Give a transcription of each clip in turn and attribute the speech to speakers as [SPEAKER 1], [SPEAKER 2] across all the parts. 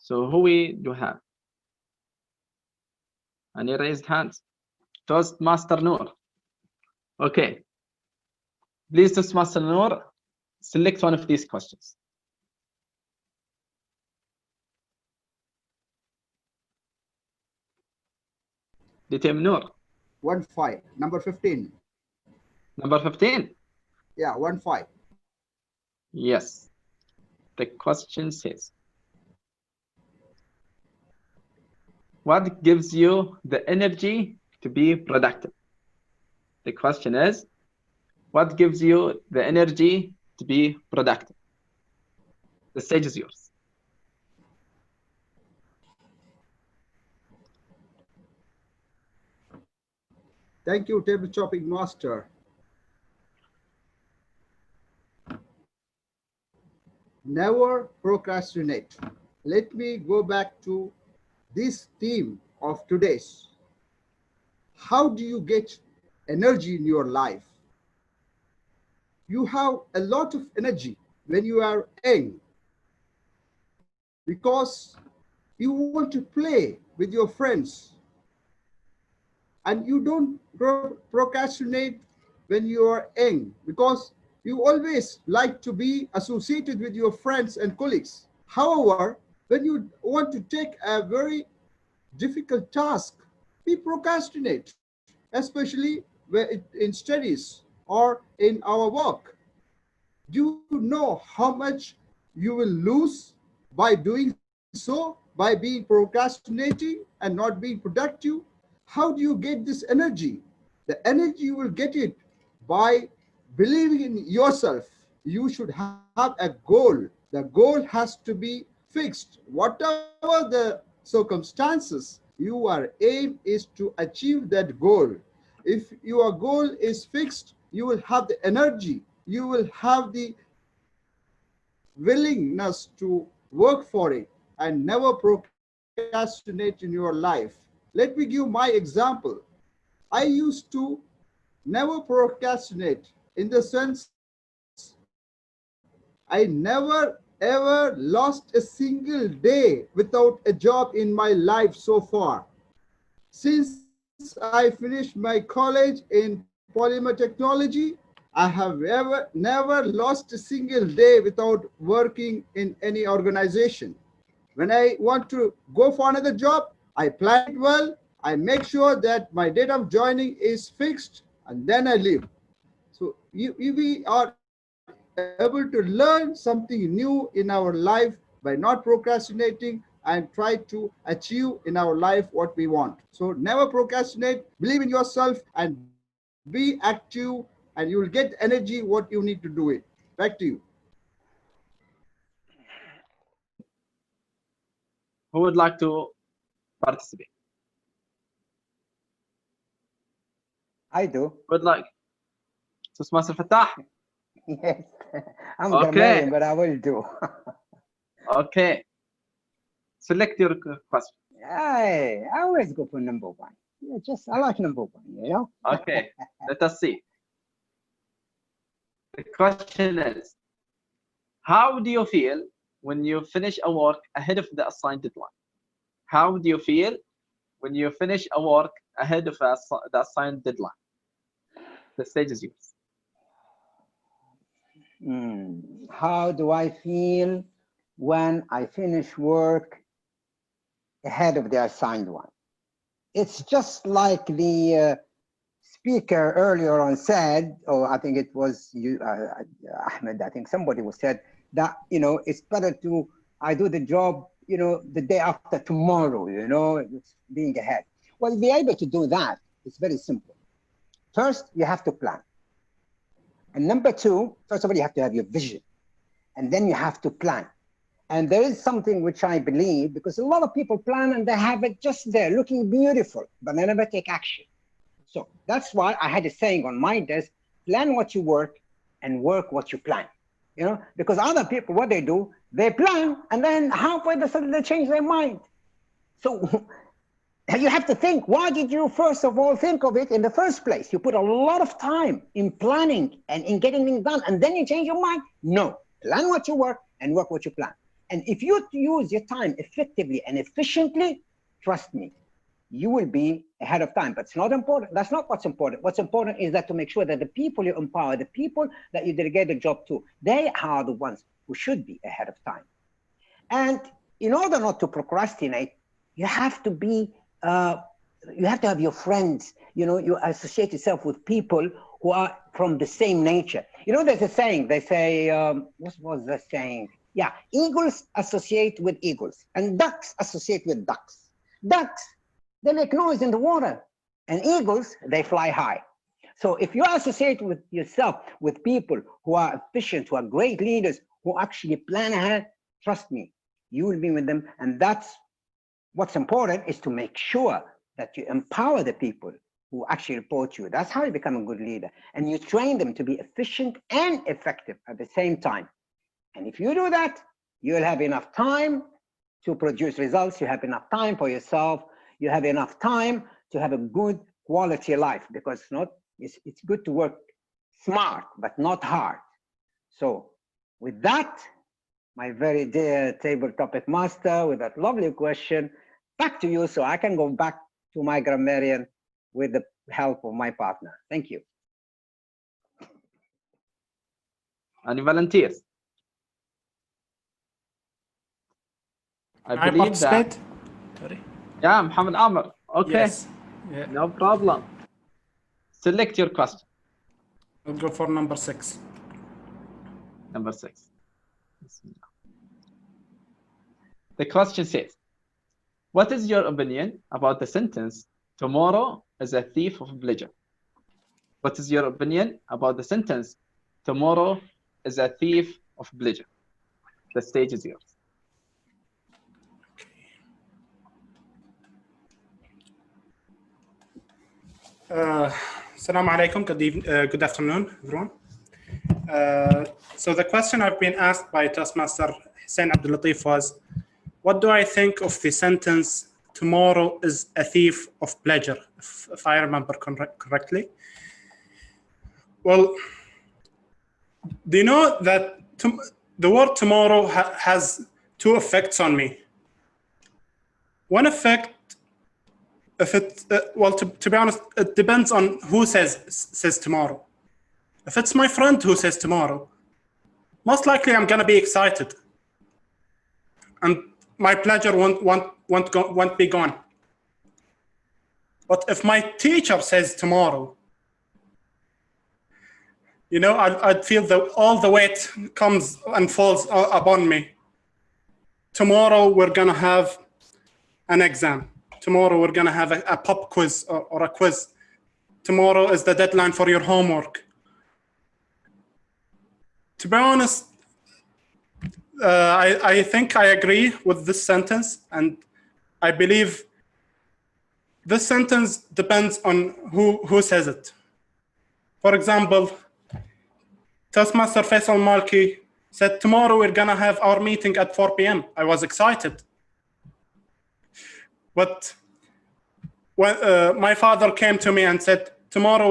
[SPEAKER 1] So who we do have? Any raised hands? Toastmaster Noor. Okay. Please, Toastmaster Noor, select one of these questions. DTM Noor.
[SPEAKER 2] 1-5. Number 15.
[SPEAKER 1] Number 15.
[SPEAKER 2] Yeah, 1-5.
[SPEAKER 1] Yes. The question says, what gives you the energy to be productive? The question is, what gives you the energy to be productive? The stage is yours.
[SPEAKER 2] Thank you, table chopping master. Never procrastinate. Let me go back to this theme of today's. How do you get energy in your life? You have a lot of energy when you are young because you want to play with your friends, and you don't procrastinate when you are young because you always like to be associated with your friends and colleagues. However, when you want to take a very difficult task, we procrastinate, especially in studies or in our work. Do you know how much you will lose by doing so, by being procrastinating and not being productive? How do you get this energy? The energy you will get it by believing in yourself. You should have a goal. The goal has to be fixed. Whatever the circumstances, your aim is to achieve that goal. If your goal is fixed, you will have the energy, you will have the willingness to work for it and never procrastinate in your life. Let me give my example. I used to never procrastinate in the sense I never ever lost a single day without a job in my life so far. Since I finished my college in polymer technology, I have never lost a single day without working in any organization. When I want to go for another job, I plan it well. I make sure that my date of joining is fixed and then I leave. So we are able to learn something new in our life by not procrastinating and try to achieve in our life what we want. So never procrastinate, believe in yourself and be active, and you will get energy what you need to do it. Back to you.
[SPEAKER 1] Who would like to participate?
[SPEAKER 3] I do.
[SPEAKER 1] Would like? Toastmaster Fattah?
[SPEAKER 3] Yes. I'm
[SPEAKER 1] Okay.
[SPEAKER 3] grammarian, but I will do.
[SPEAKER 1] Okay. Select your question.
[SPEAKER 3] I always go for number one. Yeah, I like number one, you know?
[SPEAKER 1] Okay. Let us see. The question is, how do you feel when you finish a work ahead of the assigned deadline? How do you feel when you finish a work ahead of the assigned deadline? The stage is yours.
[SPEAKER 3] How do I feel when I finish work ahead of the assigned one? It's just like the speaker earlier on said, or I think it was you, Ahmed, I think somebody was said that, you know, it's better to, I do the job, you know, the day after tomorrow, you know, it's being ahead. Well, to be able to do that, it's very simple. First, you have to plan. And number two, first of all, you have to have your vision. And then you have to plan. And there is something which I believe, because a lot of people plan and they have it just there, looking beautiful, but they never take action. So that's why I had a saying on my desk, plan what you work and work what you plan. You know, because other people, what they do, they plan and then halfway they change their mind. So you have to think, why did you first of all think of it in the first place? You put a lot of time in planning and in getting things done, and then you change your mind? No, plan what you work and work what you plan. And if you use your time effectively and efficiently, trust me, you will be ahead of time. But it's not important. That's not what's important. What's important is that to make sure that the people you empower, the people that you delegate the job to, they are the ones who should be ahead of time. And in order not to procrastinate, you have to be, you have to have your friends. You know, you associate yourself with people who are from the same nature. You know, there's a saying, they say, what was the saying? Yeah, eagles associate with eagles and ducks associate with ducks. Ducks, they make noise in the water, and eagles, they fly high. So if you associate with yourself with people who are efficient, who are great leaders, who actually plan ahead, trust me, you will be with them. And that's what's important, is to make sure that you empower the people who actually report you. That's how you become a good leader. And you train them to be efficient and effective at the same time. And if you do that, you'll have enough time to produce results. You have enough time for yourself. You have enough time to have a good quality life, because it's good to work smart, but not hard. So with that, my very dear table topic master, with that lovely question, back to you, so I can go back to my grammarian with the help of my partner. Thank you.
[SPEAKER 1] Any volunteers?
[SPEAKER 4] I believe that. Sorry.
[SPEAKER 1] Yeah, Muhammad Amr. Okay.
[SPEAKER 4] Yes. Yeah.
[SPEAKER 1] No problem. Select your question.
[SPEAKER 4] We'll go for number 6.
[SPEAKER 1] Number 6. The question says, what is your opinion about the sentence, tomorrow is a thief of pleasure? What is your opinion about the sentence, tomorrow is a thief of pleasure? The stage is yours.
[SPEAKER 4] Assalamu alaikum. Good afternoon, everyone. So the question I've been asked by Toastmaster Hussain Abdulatif was, what do I think of the sentence, tomorrow is a thief of pleasure, if I remember correctly? Well, do you know that the word tomorrow has 2 effects on me? One effect, if it, well, to be honest, it depends on who says tomorrow. If it's my friend who says tomorrow, most likely I'm gonna be excited, and my pleasure won't be gone. But if my teacher says tomorrow, you know, I'd feel all the weight comes and falls upon me. Tomorrow we're gonna have an exam. Tomorrow we're gonna have a pop quiz or a quiz. Tomorrow is the deadline for your homework. To be honest, I think I agree with this sentence, and I believe this sentence depends on who says it. For example, Toastmaster Faisal Malki said, tomorrow we're gonna have our meeting at 4 p.m. I was excited. But when my father came to me and said, tomorrow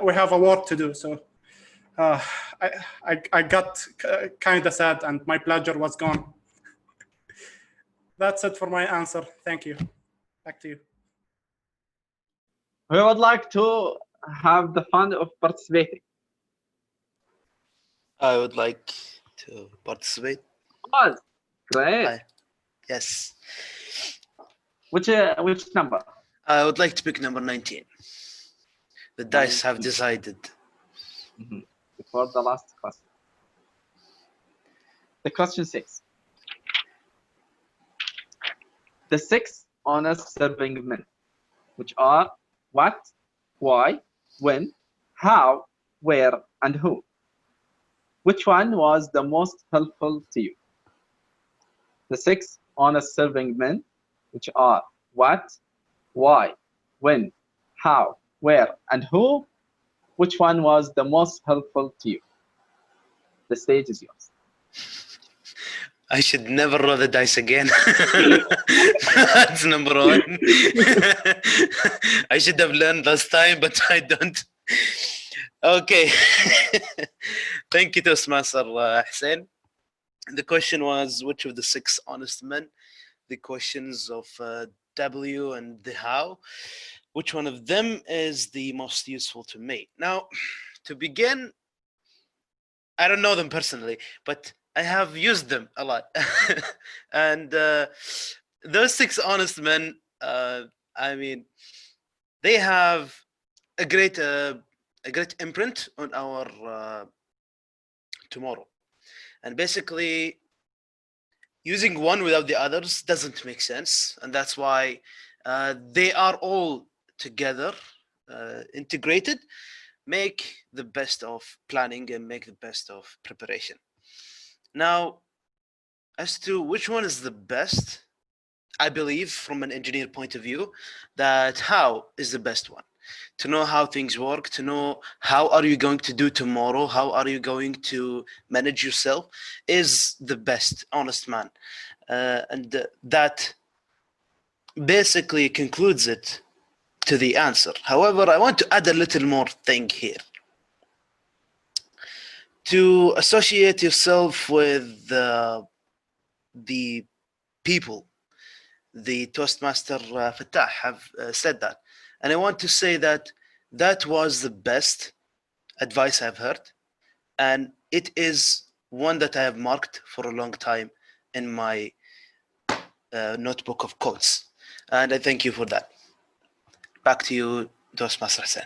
[SPEAKER 4] we have a work to do. So I got kind of sad and my pleasure was gone. That's it for my answer. Thank you. Back to you.
[SPEAKER 1] We would like to have the fun of participating.
[SPEAKER 5] I would like to participate.
[SPEAKER 1] Oh, great.
[SPEAKER 5] Hi. Yes.
[SPEAKER 1] Which number?
[SPEAKER 5] I would like to pick number 19. The dice have decided.
[SPEAKER 1] Mm-hmm. Before the last question. The question says, the 6 honest serving men, which are what, why, when, how, where, and who. Which one was the most helpful to you? The 6 honest serving men, which are what, why, when, how, where, and who. Which one was the most helpful to you? The stage is yours.
[SPEAKER 5] I should never roll the dice again. That's number 1. I should have learned last time, but I don't. Okay. Thank you, Toastmaster Hussain. The question was which of the six honest men, the questions of W and the how, which one of them is the most useful to me? Now, to begin, I don't know them personally, but I have used them a lot. And those six honest men, I mean, they have a great imprint on our tomorrow. And basically, using one without the others doesn't make sense, and that's why they are all together, integrated, make the best of planning and make the best of preparation. Now, as to which one is the best, I believe from an engineer point of view that how is the best one. To know how things work, to know how are you going to do tomorrow, how are you going to manage yourself, is the best honest man. And that basically concludes it to the answer. However, I want to add a little more thing here. To associate yourself with the people, the Toastmaster Fattah have said that. And I want to say that that was the best advice I've heard. And it is one that I have marked for a long time in my notebook of quotes. And I thank you for that. Back to you, Toastmaster Hussain.